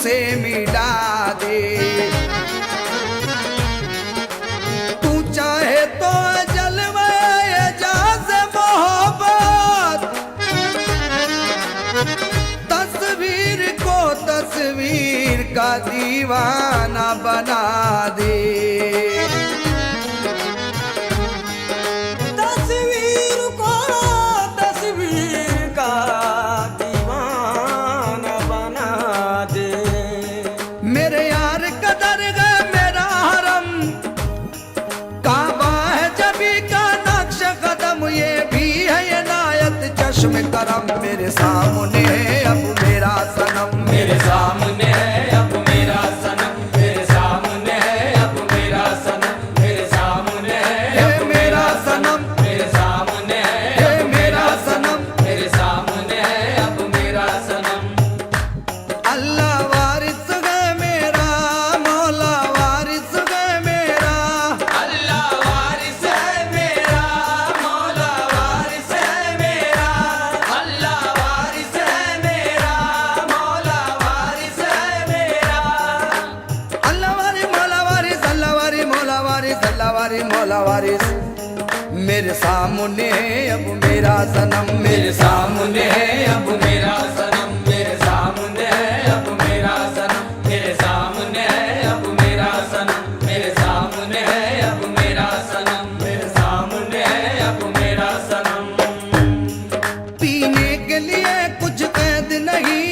से मिटा दे। तू चाहे तो जलवाए एजाज मोहब्बत, तस्वीर को तस्वीर का दीवाना बना दे। चश्मे करम मेरे सामने है अब मेरा सनम, मेरे सामने है अब मेरा सनम, मेरे सामने है अब मेरा सनम, मेरे सामने है मेरा सनम, मेरे सामने है मेरा सनम, मेरे सामने है अब मेरा सनम। अल्लाह वारिस है मेरा, मौला वारिस है मेरा, अल्लाह वारिस है मेरा, मौला वारिस है मेरा, अल्लाह वारिस है मेरा, मौला वारिस है मेरा। अल्लाह वारी मौला वारिस, अल्लाह वारी मौला वारिस, अल्लाह वारी मौला वारिस मेरे सामने है अब मेरा सनम, मेरे सामने है अब मेरा सनम, मेरे सामने है अब मेरा सनम, मेरे सामने है अब मेरा सनम, मेरे सामने है अब मेरा सनम, मेरे सामने है अब मेरा सनम। पीने के लिए कुछ कैद नहीं,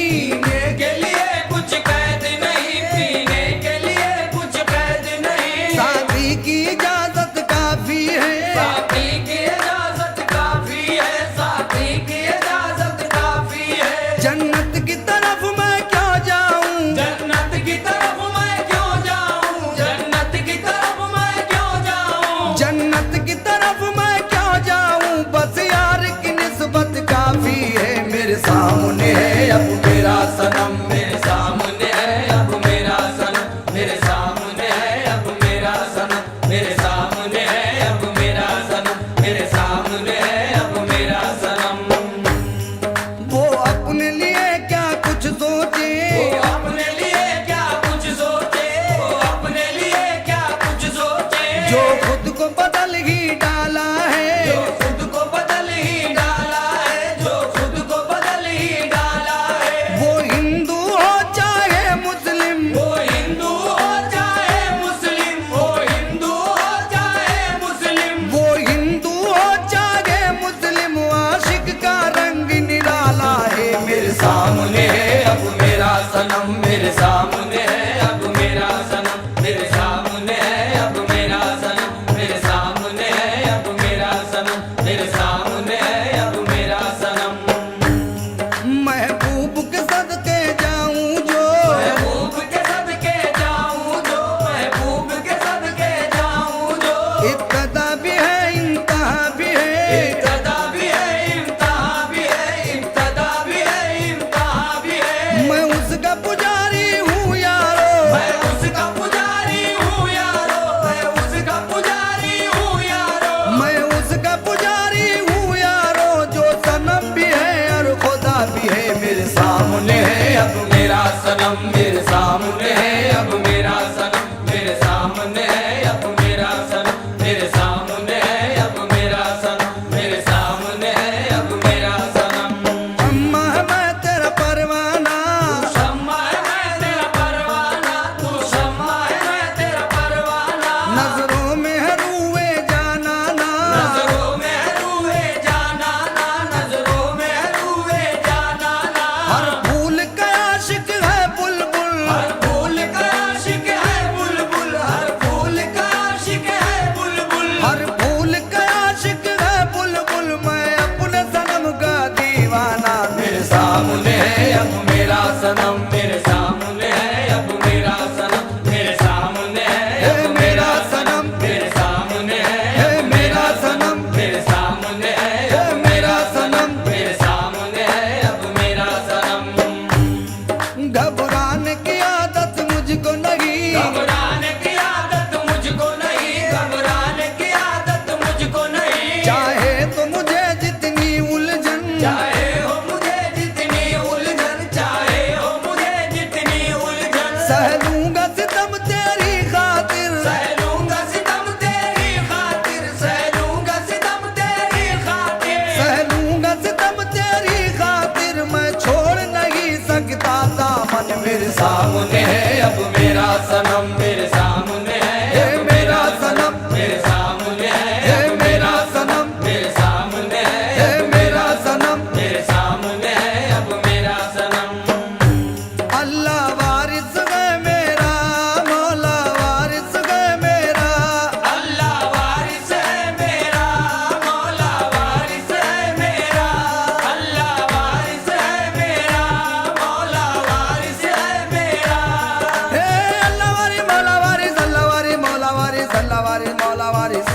पीने के लिए कुछ कैद नहीं, पीने के लिए कुछ कैद नहीं, शादी की इजाजत काफी है, शादी की इजाजत काफी है, शादी की इजाजत काफी है। जन्नत की तरफ मैं क्यों जाऊं, जन्नत की तरफ मैं क्यों जाऊं, जन्नत की तरफ मैं क्यों जाऊं, जन्नत की तरफ मैं क्यों जाऊं, बस यार की निस्बत काफी है। मेरे सामने है अब मेरा सनम, मेरे सामने है अब मेरा सनम, मेरे सामने है अब मेरा सनम, मेरे सामने है अब मेरा सनम, मेरे सामने है अब मेरा सनम। वो अपने लिए क्या कुछ सोचे, वो अपने लिए क्या कुछ सोचे, वो अपने लिए क्या कुछ सोचे, जो खुद को बदल ही डाला है, जो खुद को बदल ही डाला है, जो खुद को बदल ही डाला है। वो हिंदू हो चाहे मुस्लिम, वो हिंदू हो चाहे मुस्लिम, वो हिंदू हो चाहे मुस्लिम, वो हिंदू हो चाहे मुस्लिम, आशिक का रंग निराला है। मेरे सामने है अब मेरा सनम, मेरे सामने है अब मेरा सनम, मेरे सामने है अब मेरा सनम, मेरे सामने है अब मेरा सनम, मेरे सामने है अब मेरा सनम। महबूब के सदके जाऊं जो, महबूब के सदके जाऊं जो, महबूब के सदके जाऊं जो, इब्तदा भी है इंतहा भी है, इब्तदा भी है इम्तिहा भी है, इब्तदा भी है इम्तिहा भी है। मैं उसका पुजारी हूँ यारो, मैं उसका पुजारी हूँ यारो, मैं उसका पुजारी हूँ यारो, मैं उसका पुजारी हूँ यारो, जो सनम भी है और खुदा भी है। मेरे सामने है अब मेरा सनम, मेरे सामने है अब मेरा सनम, मेरे सामने है अब मेरा सनम, मेरे सामने है अब मेरा सनम, मेरे सामने है अब मेरा सनम। अम्मा मैं तेरा परवाना, तू शम्मा है मैं तेरा परवाना, तू शम्मा है मैं तेरा परवाना, नजरों में है रूए जाना ना, नजरों में रूए जाना ना, नजरों में रूए जाना ना। हर फूल का आशिक है बुलबुल, हर फूल का सह लूंगा सितम तेरी खातिर, सह लूंगा सितम तेरी खातिर, सह लूंगा सितम तेरी खातिर, सह लूंगा सितम तेरी खातिर, मैं छोड़ नहीं सकता दामन मेरे सामने है अब मेरा सनम, मेरे सामने है अब मेरा सनम, मेरे सामने है अब मेरा सनम, मेरे सामने है अब मेरा सनम, मेरे सामने है अब मेरा सनम। अल्लाह वारिस है मेरा, मौला वारिस है मेरा, अल्लाह वारिस है मेरा, मौला वारिस है मेरा, अल्लाह वारिस है मेरा, मौला वारिस है मेरा। हे अल्लाह वारिस मौला वारिस, अल्लाह वारिस मौला वारिस, अल्लाह वारिस मौला वारिस,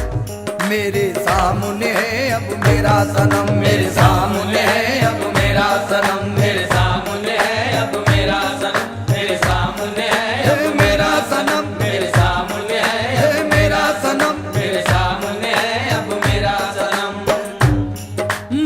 मेरे सामने है अब मेरा सनम, मेरे सामने है अब मेरा सनम, मेरे सामने है अब मेरा सनम, मेरे सामने है अब मेरा सनम, मेरे सामने है हे मेरा सनम, मेरे सामने है अब मेरा सनम।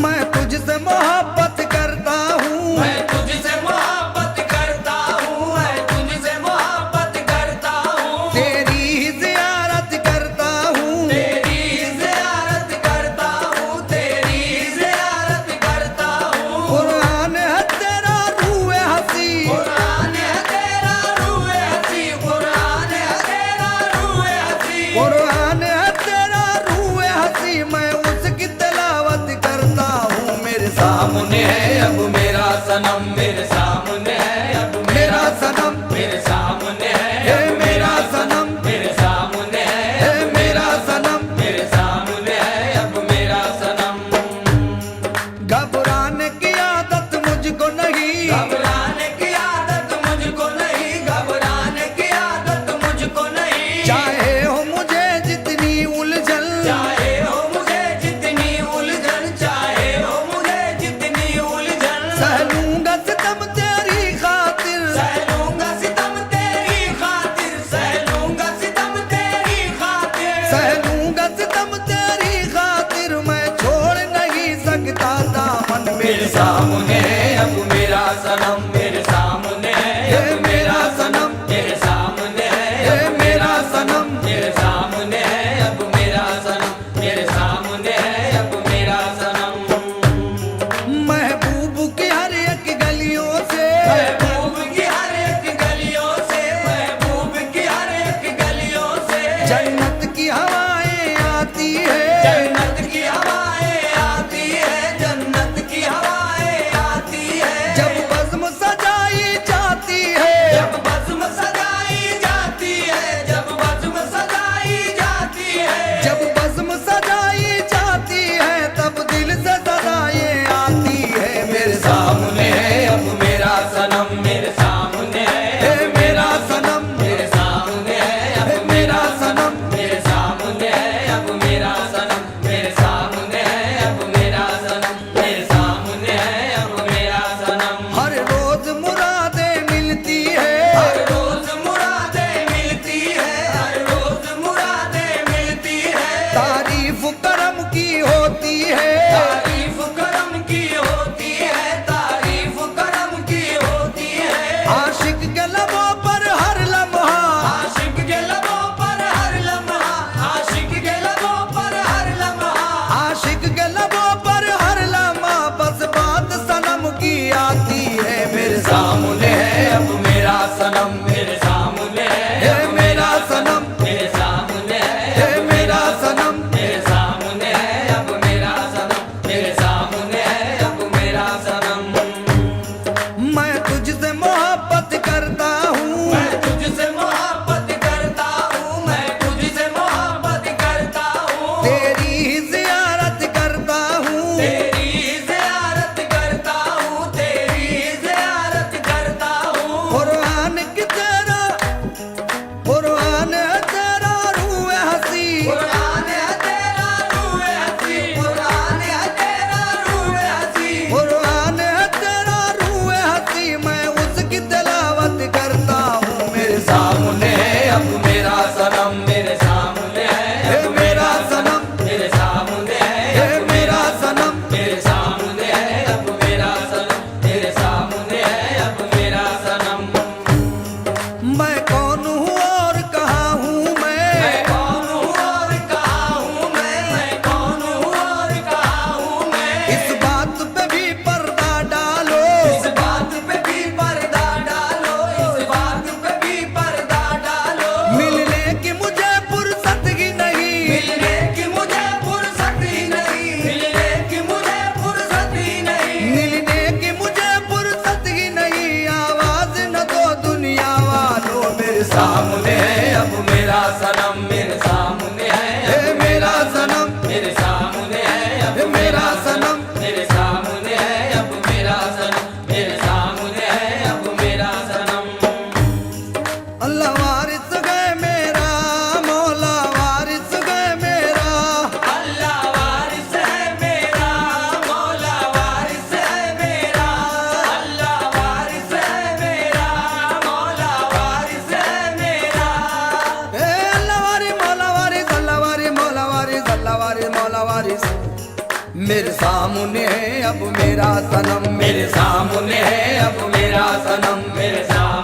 मैं तुझसे मोहब्बत करता हूँ, मैं तुझसे मोहब्बत करता हूँ, मैं तुझसे मोहब्बत करता हूँ, तेरी ही ज़ियारत करता हूँ, तेरी ज़ियारत करता हूँ, तेरी ज़ियारत करता हूँ। कुरान है तेरा रूए हंसी, कुरान है तेरा रूए हंसी, कुरान है तेरा रूए हंसी, कुरान है तेरा रूए हंसी, मैं उसकी तिलावत करता हूँ मेरे सामने है अब मेरा सनम, मेरे सामने है अब मेरा सनम, मेरे सामने है हे अब मेरा सनम, मेरे सामने है हे अब मेरा सनम, मेरे सामने है अब मेरा सनम। घबराने की आदत मुझको नहीं, घबराने की आदत मुझको नहीं, घबराने की आदत मुझको नहीं, चाहे हो मुझे जितनी उलझन, चाहे हो मुझे जितनी उलझन, चाहे हो मुझे जितनी उलझन, सह लूंगा सितम तेरी खातिर, सह लूंगा सितम तेरी खातिर, सह लूंगा सितम तेरी खातिर, सह लूंगा सितम तेरी खातिर, मैं छोड़ नहीं सकता दामन मेरे मेरे सामने है अब मेरा सनम, मेरे सामने है हे अब मेरा सनम, मेरे सामने है हे अब मेरा सनम, मेरे सामने है अब मेरा सनम, मेरे सामने है अब मेरा सनम। महबूब की हर एक गलियों से, महबूब की हर एक गलियों से, महबूब की हर एक गलियों से, जन्नत की हवाएं आती है, जन्नत की हवाएं आती है, जन्नत की हवाएं आती है, जब बज़्म सजाई जाती है, जब बज़्म सजाई जाती है, जब बज़्म सजाई जाती है, जब बज़्म सजाई जाती है, तब दिल से सदाएं आती है मेरे सामने है अब मेरा सनम, मेरे सामने है हे मेरा सनम, मेरे सामने है हे अब मेरा सनम, मेरे सामने है अब मेरा सनम, मेरे सामने है अब मेरा सनम, मेरे सामने है अब मेरा सनम। हर रोज मुरादें मिलती है, हर रोज मुरादें मिलती है, हर रोज मुरादें मिलती है, तारीफ करम की होती है, तारीफ करम की होती है, तारीफ करम की होती है, आशिक के लबों पर हर लम्हा, आशिक के लबों पर हर लम्हा, आशिक के लबों पर हर लम्हा, आशिक के लबों पर हर लम्हा, बस बात सनम की आती है मेरे सामने है अब मेरा सनम, मेरे सामने है हे मेरा सनम, मेरे सामने है हे मेरा सनम, मेरे सामने है अब मेरा सनम, मेरे सामने है अब मेरा सनम। मैं तुझसे मोहब्बत करता हूँ, मैं तुझसे मोहब्बत करता हूँ, मैं तुझसे मोहब्बत करता हूँ, तेरी ही ज़ियारत करता हूँ, तेरी ज़ियारत करता हूँ, तेरी ज़ियारत करता हूँ, कुरान की तेरा मैं कौन हूँ और कहाँ हूँ मैं कौन हूँ और कहाँ हूँ मैं कौन हूँ और कहाँ हूँ मैं इस बात पे भी पर्दा डालो, इस बात पे भी पर्दा डालो, इस बात पे भी पर्दा डालो। मिलने की मुझे फुर्सत ही नहीं, मिलने की मुझे फुर्सत ही नहीं, मिलने की मुझे फुर्सत ही नहीं, मिलने की मुझे फुर्सत ही नहीं। आवाज न दो दुनिया वालों, मेरे सामने है अब मेरा सनम, मेरे सामने है ए मेरा सनम, मेरे सामने है अब ए मेरा सनम। मेरे सामने है अब मेरा सनम, मेरे सामने है अब मेरा सनम। अल्लाह वारिस गए मेरा, मौला वारिस गए मेरा, अल्लाह वारिस है मेरा, मौला वारिस है मेरा, अल्लाह वारिस है मेरा, मौला वारिस है मेरा। ए अल्लाह वारिस मौला वारिस, अल्लाह वारिस मौला वारिस, अल्लाह वारिस मौला वारिस। मेरे सामने है अब मेरा सनम, मेरे सामने है अब मेरा सनम, मेरे सामने